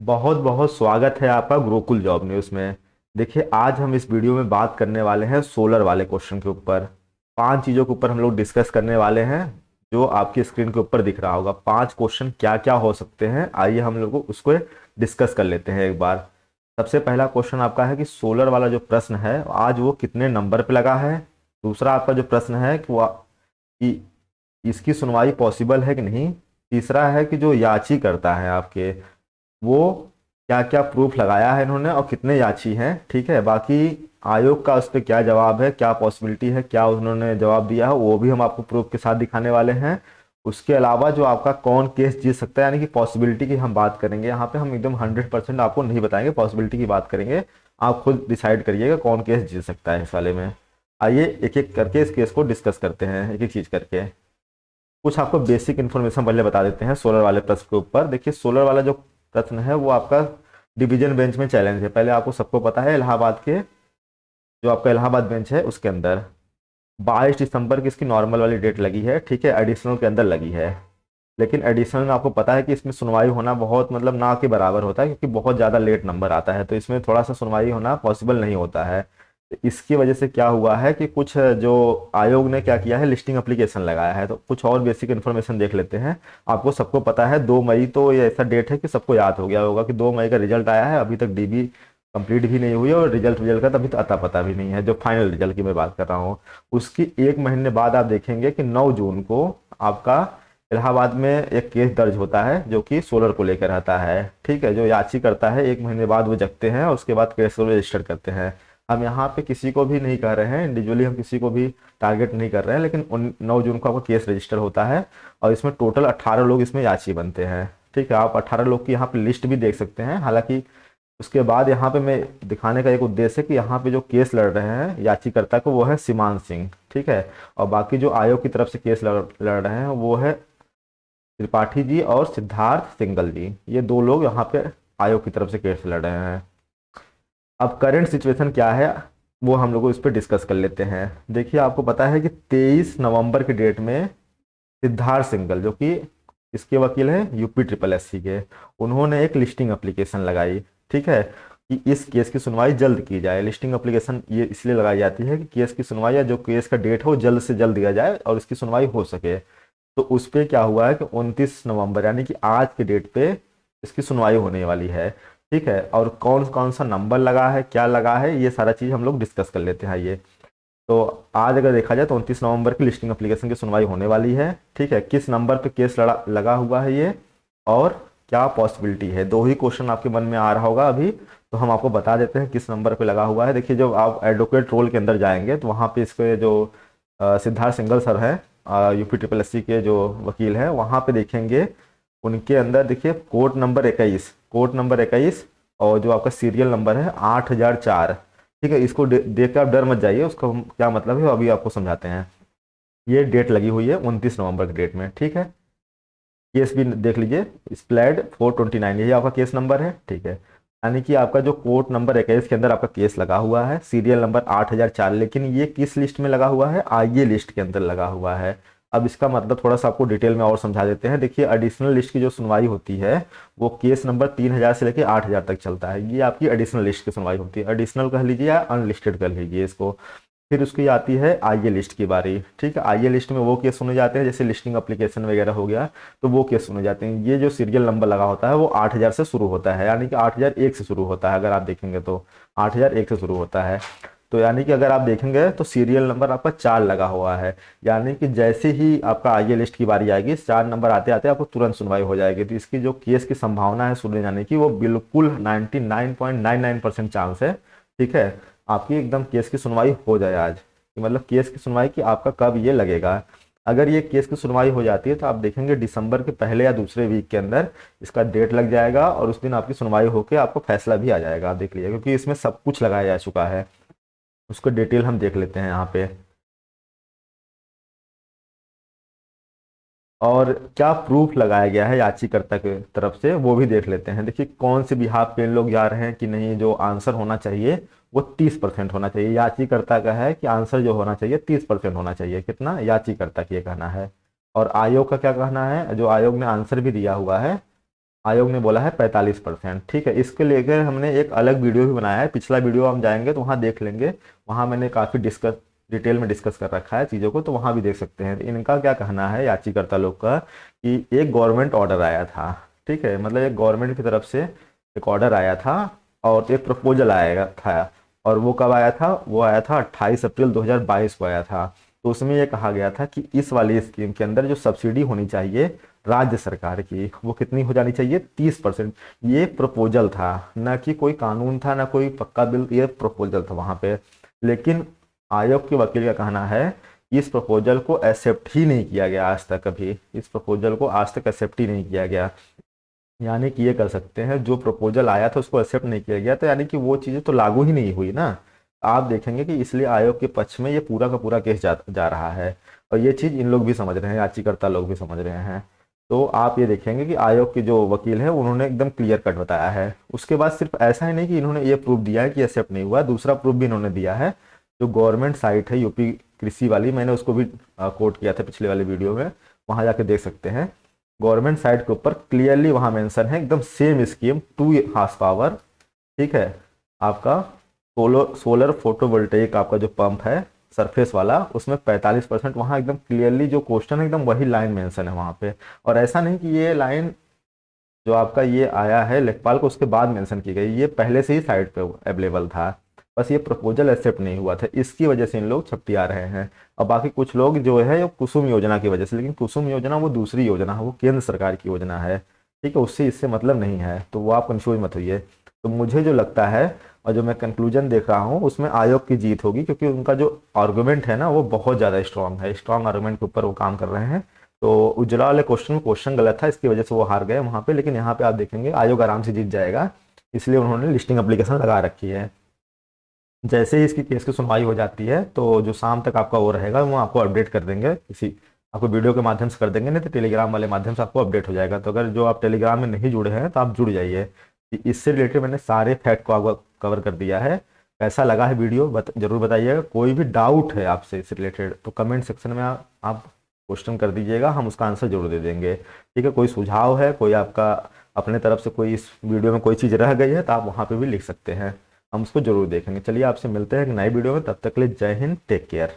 बहुत बहुत स्वागत है आपका गुरुकुल जॉब न्यूज़ में। देखिए, आज हम इस वीडियो में बात करने वाले हैं सोलर वाले क्वेश्चन के ऊपर। 5 चीज़ों के ऊपर हम लोग डिस्कस करने वाले हैं, जो आपकी स्क्रीन के ऊपर दिख रहा होगा। 5 क्वेश्चन क्या क्या हो सकते हैं, आइए हम लोग उसको डिस्कस कर लेते हैं एक बार। सबसे पहला क्वेश्चन आपका है कि सोलर वाला जो प्रश्न है आज वो कितने नंबर पे लगा है। दूसरा आपका जो प्रश्न है कि इसकी सुनवाई पॉसिबल है कि नहीं। तीसरा है कि जो याची करता है आपके, वो क्या क्या प्रूफ लगाया है इन्होंने और कितने याची हैं। ठीक है, बाकी आयोग का उस पर क्या जवाब है, क्या पॉसिबिलिटी है, क्या उन्होंने जवाब दिया है, वो भी हम आपको प्रूफ के साथ दिखाने वाले हैं। उसके अलावा जो आपका कौन केस जीत सकता है, यानी कि पॉसिबिलिटी की हम बात करेंगे। यहाँ पे हम एकदम 100% आपको नहीं बताएंगे, पॉसिबिलिटी की बात करेंगे। आप खुद डिसाइड करिएगा कौन केस जीत सकता है इस वाले में। आइए एक एक करके इस केस को डिस्कस करते हैं, एक एक चीज़ करके। कुछ आपको बेसिक इन्फॉर्मेशन पहले बता देते हैं सोलर वाले प्रश्न के ऊपर। देखिए, सोलर वाला जो प्रश्न है वो आपका डिवीजन बेंच में चैलेंज है। पहले आपको सबको पता है, इलाहाबाद के जो आपका इलाहाबाद बेंच है उसके अंदर 22 दिसंबर की इसकी नॉर्मल वाली डेट लगी है। ठीक है, एडिशनल के अंदर लगी है। लेकिन एडिशनल में आपको पता है कि इसमें सुनवाई होना बहुत मतलब ना के बराबर होता है, क्योंकि बहुत ज़्यादा लेट नंबर आता है, तो इसमें थोड़ा सा सुनवाई होना पॉसिबल नहीं होता है। तो इसकी वजह से क्या हुआ है कि कुछ जो आयोग ने क्या किया है, लिस्टिंग एप्लीकेशन लगाया है। तो कुछ और बेसिक इन्फॉर्मेशन देख लेते हैं। आपको सबको पता है 2 मई, तो ये ऐसा डेट है कि सबको याद हो गया होगा कि 2 मई का रिजल्ट आया है। अभी तक डीबी कंप्लीट भी नहीं हुई है और रिजल्ट रिजल्ट का तो अभी तो अता पता भी नहीं है, जो फाइनल रिजल्ट की मैं बात कर रहा हूँ। उसकी 1 महीने बाद आप देखेंगे कि 9 जून को आपका इलाहाबाद में एक केस दर्ज होता है जो कि सोलर को लेकर रहता है। ठीक है, जो याची करता है 1 महीने बाद वो जगते हैं और उसके बाद केस को रजिस्टर करते हैं। हम यहाँ पे किसी को भी नहीं कह रहे हैं, इंडिविजुअली हम किसी को भी टारगेट नहीं कर रहे हैं, लेकिन 9 जून को आपका केस रजिस्टर होता है और इसमें टोटल 18 लोग इसमें याची बनते हैं। ठीक है, आप 18 लोग की यहाँ पे लिस्ट भी देख सकते हैं। हालांकि उसके बाद यहाँ पे मैं दिखाने का एक उद्देश्य है कि यहाँ पे जो केस लड़ रहे हैं याचिकर्ता को, वो है सीमान सिंह। ठीक है, और बाकी जो आयोग की तरफ से केस लड़ रहे हैं वो है त्रिपाठी जी और सिद्धार्थ सिंगल जी। ये 2 लोग यहाँ पे आयोग की तरफ से केस लड़ रहे हैं। अब करंट सिचुएशन क्या है वो हम लोग इस पर डिस्कस कर लेते हैं। देखिए, आपको पता है कि 23 नवंबर की डेट में सिद्धार्थ सिंगल, जो कि इसके वकील हैं यूपी ट्रिपल एस सी के, उन्होंने एक लिस्टिंग एप्लीकेशन लगाई। ठीक है, कि इस केस की सुनवाई जल्द की जाए। लिस्टिंग एप्लीकेशन ये इसलिए लगाई जाती है कि केस की सुनवाई या जो केस का डेट हो जल्द से जल्द दिया जाए और इसकी सुनवाई हो सके। तो उस पे क्या हुआ है कि 29 नवंबर यानी कि आज के डेट पे इसकी सुनवाई होने वाली है। ठीक है, और कौन कौन सा नंबर लगा है, क्या लगा है, ये सारा चीज़ हम लोग डिस्कस कर लेते हैं ये। तो आज अगर देखा जाए तो 29 नवंबर की लिस्टिंग एप्लीकेशन की सुनवाई होने वाली है। ठीक है, किस नंबर पे केस लगा हुआ है ये, और क्या पॉसिबिलिटी है, 2 ही क्वेश्चन आपके मन में आ रहा होगा अभी। तो हम आपको बता देते हैं किस नंबर पे लगा हुआ है। देखिए, जब आप एडवोकेट रोल के अंदर जाएंगे तो वहाँ पे इसके जो सिद्धार्थ सिंगल सर हैं, यूपी ट्रिपल एस सी के जो वकील हैं, वहाँ पे देखेंगे उनके अंदर देखिए कोर्ट नंबर 21 और जो आपका सीरियल नंबर है 8004। ठीक है, इसको देख के आप डर मत जाइए, उसका क्या मतलब है वो अभी आपको समझाते हैं। ये डेट लगी हुई है 29 नवंबर की डेट में। ठीक है, केस भी देख लीजिए, स्प्लैड 429, यही आपका केस नंबर है। ठीक है, यानी कि आपका जो कोर्ट नंबर 21 के अंदर आपका केस लगा हुआ है, सीरियल नंबर 8004। लेकिन ये किस लिस्ट में लगा हुआ है, आईए लिस्ट के अंदर लगा हुआ है। अब इसका मतलब थोड़ा सा आपको डिटेल में और समझा देते हैं। देखिए, एडिशनल लिस्ट की जो सुनवाई होती है वो केस नंबर 3000 से लेकर 8000 तक चलता है। ये आपकी एडिशनल लिस्ट की सुनवाई होती है, एडिशनल कह लीजिए या अनलिस्टेड कह लीजिए इसको। फिर उसकी आती है आईए लिस्ट की बारी। ठीक है, आईए लिस्ट में वो केस सुने जाते हैं जैसे लिस्टिंग एप्लीकेशन वगैरह हो गया, तो वो केस सुने जाते हैं। ये जो सीरियल नंबर लगा होता है वो 8000 से शुरू होता है, यानी कि 8001 से शुरू होता है। अगर आप देखेंगे तो 8001 से शुरू होता है। तो यानी कि अगर आप देखेंगे तो सीरियल नंबर आपका 4 लगा हुआ है, यानी कि जैसे ही आपका आईए लिस्ट की बारी आएगी 4 नंबर आते आते आपको तुरंत सुनवाई हो जाएगी। तो इसकी जो केस की संभावना है सुने जाने की, वो बिल्कुल 99.99% चांस है। ठीक है, आपकी एकदम केस की सुनवाई हो जाए आज, कि मतलब केस की सुनवाई की आपका कब ये लगेगा। अगर ये केस की सुनवाई हो जाती है तो आप देखेंगे दिसंबर के पहले या दूसरे वीक के अंदर इसका डेट लग जाएगा और उस दिन आपकी सुनवाई होकर आपको फैसला भी आ जाएगा। आप देख लीजिए, क्योंकि इसमें सब कुछ लगाया जा चुका है। उसको डिटेल हम देख लेते हैं यहाँ पे। और क्या प्रूफ लगाया गया है याचिकर्ता की तरफ से वो भी देख लेते हैं। देखिए, कौन से बिहाफ पे इन लोग जा रहे हैं कि नहीं, जो आंसर होना चाहिए वो 30% होना चाहिए। याचिकर्ता का है कि आंसर जो होना चाहिए 30% होना चाहिए। कितना, याचिकर्ता की ये कहना है। और आयोग का क्या कहना है, जो आयोग ने आंसर भी दिया हुआ है आयोग ने बोला है 45%। ठीक है, इसके लेकर हमने एक अलग वीडियो भी बनाया है, पिछला वीडियो हम जाएंगे तो वहाँ देख लेंगे, वहाँ मैंने काफ़ी डिटेल में डिस्कस कर रखा है चीज़ों को, तो वहाँ भी देख सकते हैं। इनका क्या कहना है याचिकाकर्ता लोग का कि एक गवर्नमेंट ऑर्डर आया था। ठीक है, मतलब एक गवर्नमेंट की तरफ से एक ऑर्डर आया था और एक प्रपोजल आया था। और वो कब आया था? वो आया था 28 अप्रैल 2022 को आया था। तो उसमें ये कहा गया था कि इस वाली स्कीम के अंदर जो सब्सिडी होनी चाहिए राज्य सरकार की, वो कितनी हो जानी चाहिए? 30%। ये प्रपोजल था, ना कि कोई कानून था, ना कोई पक्का बिल, ये प्रपोजल था वहाँ पे। लेकिन आयोग के वकील का कहना है इस प्रपोजल को एक्सेप्ट ही नहीं किया गया आज तक, कभी इस प्रपोजल को आज तक एक्सेप्ट ही नहीं किया गया। यानी कि ये कर सकते हैं, जो प्रपोजल आया था उसको एक्सेप्ट नहीं किया गया, तो यानी कि वो चीज़ें तो लागू ही नहीं हुई ना। आप देखेंगे कि इसलिए आयोग के पक्ष में ये पूरा का पूरा केस जा रहा है। और ये चीज़ इन लोग भी समझ रहे हैं, याचिकाकर्ता लोग भी समझ रहे हैं। तो आप ये देखेंगे कि आयोग के जो वकील हैं उन्होंने एकदम क्लियर कट बताया है। उसके बाद सिर्फ ऐसा ही नहीं कि इन्होंने ये प्रूफ दिया है कि एक्सेप्ट नहीं हुआ, दूसरा प्रूफ भी इन्होंने दिया है। जो गवर्नमेंट साइट है यूपी कृषि वाली, मैंने उसको भी कोट किया था पिछले वाले वीडियो में, वहाँ जाके देख सकते हैं। गवर्नमेंट साइट के ऊपर क्लियरली वहाँ मेंशन है, एकदम सेम स्कीम, 2 हॉर्स पावर। ठीक है, आपका सोलर फोटोवोल्टेइक आपका जो पंप है सरफेस वाला, उसमें 45%, वहाँ एकदम क्लियरली जो क्वेश्चन है एकदम वही लाइन मेंशन है वहाँ पे। और ऐसा नहीं कि ये लाइन जो आपका ये आया है लेखपाल को उसके बाद मेंशन की गई, ये पहले से ही साइट पे अवेलेबल था, बस ये प्रपोजल एक्सेप्ट नहीं हुआ था, इसकी वजह से इन लोग छपटिया रहे हैं। और बाकी कुछ लोग जो है ये कुसुम योजना की वजह से, लेकिन कुसुम योजना वो दूसरी योजना है, वो केंद्र सरकार की योजना है। ठीक है, उससे इससे मतलब नहीं है, तो वो आप कंफ्यूज मत होइए। तो मुझे जो लगता है और जो मैं कंक्लूजन देख रहा हूँ उसमें आयोग की जीत होगी, क्योंकि उनका जो आर्गूमेंट है ना वो बहुत ज़्यादा स्ट्रांग है, स्ट्रांग आर्गूमेंट के ऊपर वो काम कर रहे हैं। तो उज्ज्वला वाले क्वेश्चन में क्वेश्चन गलत था, इसकी वजह से वो हार गए वहाँ पे, लेकिन यहाँ पे आप देखेंगे आयोग आराम से जीत जाएगा, इसलिए उन्होंने लिस्टिंग एप्लीकेशन लगा रखी है। जैसे ही इसकी केस की सुनवाई हो जाती है तो जो शाम तक आपका वो रहेगा वो आपको अपडेट कर देंगे, किसी आपको वीडियो के माध्यम से कर देंगे, नहीं तो टेलीग्राम वाले माध्यम से आपको अपडेट हो जाएगा। तो अगर जो आप टेलीग्राम में नहीं जुड़े हैं तो आप जुड़ जाइए। इससे रिलेटेड मैंने सारे फैक्ट को आपको कवर कर दिया है। कैसा लगा है वीडियो जरूर बताइएगा। कोई भी डाउट है आपसे इससे रिलेटेड तो कमेंट सेक्शन में आप क्वेश्चन कर दीजिएगा, हम उसका आंसर जरूर दे देंगे। ठीक है, कोई सुझाव है, कोई आपका अपने तरफ से कोई इस वीडियो में कोई चीज़ रह गई है तो आप वहाँ पे भी लिख सकते हैं, हम उसको जरूर देखेंगे। चलिए आपसे मिलते हैं एक नई वीडियो में, तब तक के लिए जय हिंद, टेक केयर।